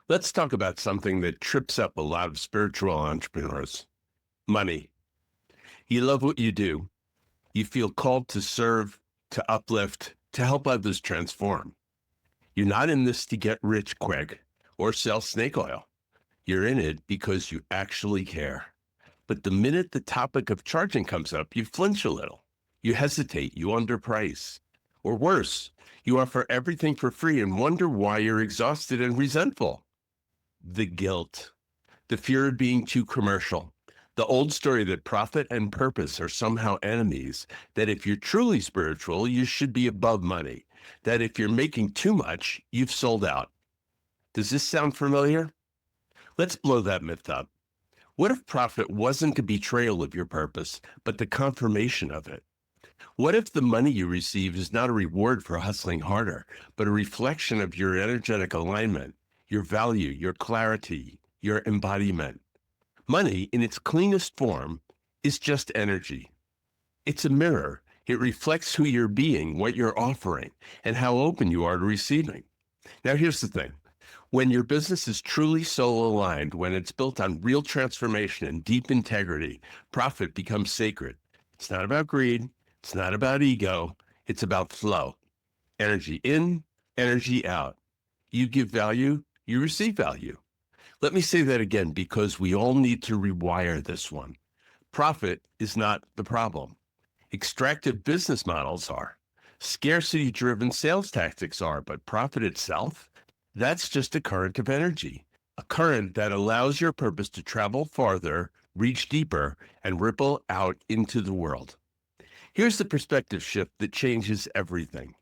Let's talk about something that trips up a lot of spiritual entrepreneurs: money. You love what you do. You feel called to serve, to uplift, to help others transform. You're not in this to get rich quick or sell snake oil. You're in it because you actually care. But the minute the topic of charging comes up, you flinch a little. You hesitate, you underprice. Or worse, you offer everything for free and wonder why you're exhausted and resentful. The guilt, the fear of being too commercial, the old story that profit and purpose are somehow enemies, that if you're truly spiritual, you should be above money, that if you're making too much, you've sold out. Does this sound familiar? Let's blow that myth up. What if profit wasn't a betrayal of your purpose, but the confirmation of it? What if the money you receive is not a reward for hustling harder, but a reflection of your energetic alignment, your value, your clarity, your embodiment? Money, in its cleanest form, is just energy. It's a mirror. It reflects who you're being, what you're offering, and how open you are to receiving. Now, here's the thing. When your business is truly soul aligned, when it's built on real transformation and deep integrity, profit becomes sacred. It's not about greed. It's not about ego. It's about flow. Energy in, energy out. You give value, you receive value. Let me say that again, because we all need to rewire this one. Profit is not the problem. Extractive business models are. Scarcity-driven sales tactics are, but profit itself, that's just a current of energy, a current that allows your purpose to travel farther, reach deeper, and ripple out into the world. Here's the perspective shift that changes everything.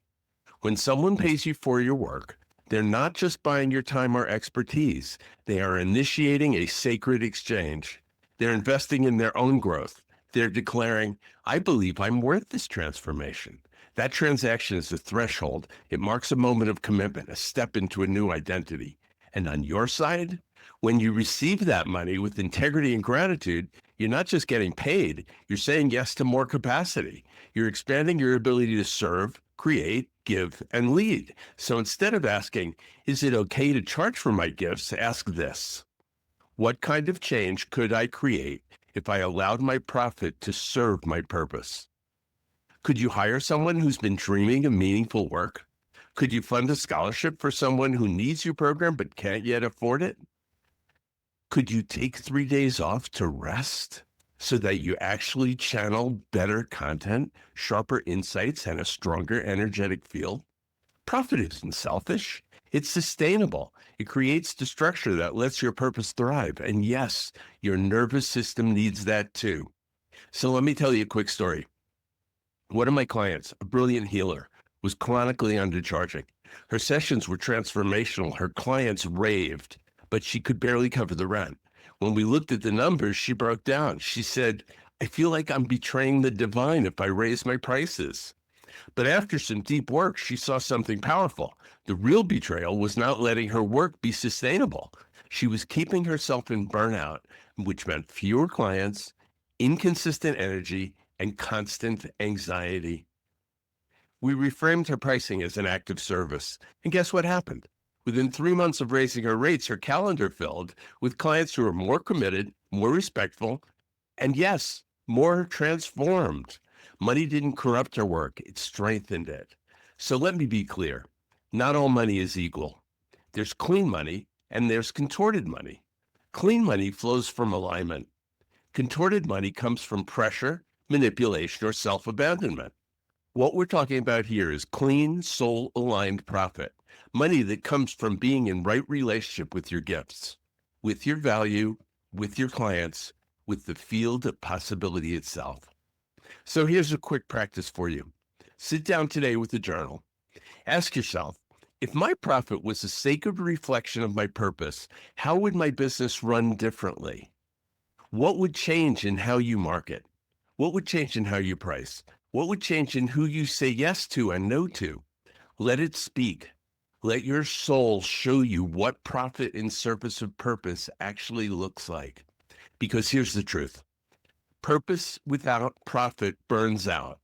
When someone pays you for your work, they're not just buying your time or expertise. They are initiating a sacred exchange. They're investing in their own growth. They're declaring, I believe I'm worth this transformation. That transaction is a threshold. It marks a moment of commitment, a step into a new identity. And on your side, when you receive that money with integrity and gratitude, you're not just getting paid, you're saying yes to more capacity. You're expanding your ability to serve, create, give, and lead. So instead of asking, is it okay to charge for my gifts? Ask this: what kind of change could I create if I allowed my profit to serve my purpose? Could you hire someone who's been dreaming of meaningful work? Could you fund a scholarship for someone who needs your program but can't yet afford it? Could you take 3 days off to rest so that you actually channel better content, sharper insights, and a stronger energetic field? Profit isn't selfish. It's sustainable. It creates the structure that lets your purpose thrive. And yes, your nervous system needs that too. So let me tell you a quick story. One of my clients, a brilliant healer, was chronically undercharging. Her sessions were transformational. Her clients raved, but she could barely cover the rent. When we looked at the numbers, she broke down. She said, I feel like I'm betraying the divine if I raise my prices. But after some deep work, she saw something powerful. The real betrayal was not letting her work be sustainable. She was keeping herself in burnout, which meant fewer clients, inconsistent energy, and constant anxiety. We reframed her pricing as an act of service. And guess what happened? Within 3 months of raising her rates, her calendar filled with clients who were more committed, more respectful, and yes, more transformed. Money didn't corrupt her work, it strengthened it. So let me be clear. Not all money is equal. There's clean money and there's contorted money. Clean money flows from alignment. Contorted money comes from pressure, manipulation, or self-abandonment. What we're talking about here is clean, soul-aligned profit. Money that comes from being in right relationship with your gifts, with your value, with your clients, with the field of possibility itself. So here's a quick practice for you. Sit down today with a journal. Ask yourself, if my profit was a sacred reflection of my purpose, how would my business run differently? What would change in how you market? What would change in how you price? What would change in who you say yes to and no to? Let it speak. Let your soul show you what profit in service of purpose actually looks like. Because here's the truth. Purpose without profit burns out.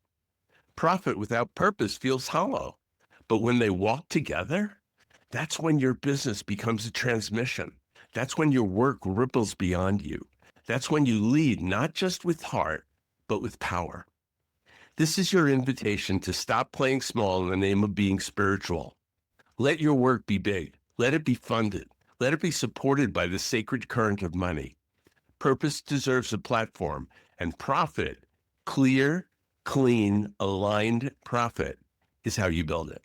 Profit without purpose feels hollow. But when they walk together, That's when your business becomes a transmission. That's when your work ripples beyond you. That's when you lead not just with heart, but with power. This is your invitation to stop playing small in the name of being spiritual. Let your work be big. Let it be funded. Let it be supported by the sacred current of money. Purpose deserves a platform, and profit, clear, clean, aligned profit, is how you build it.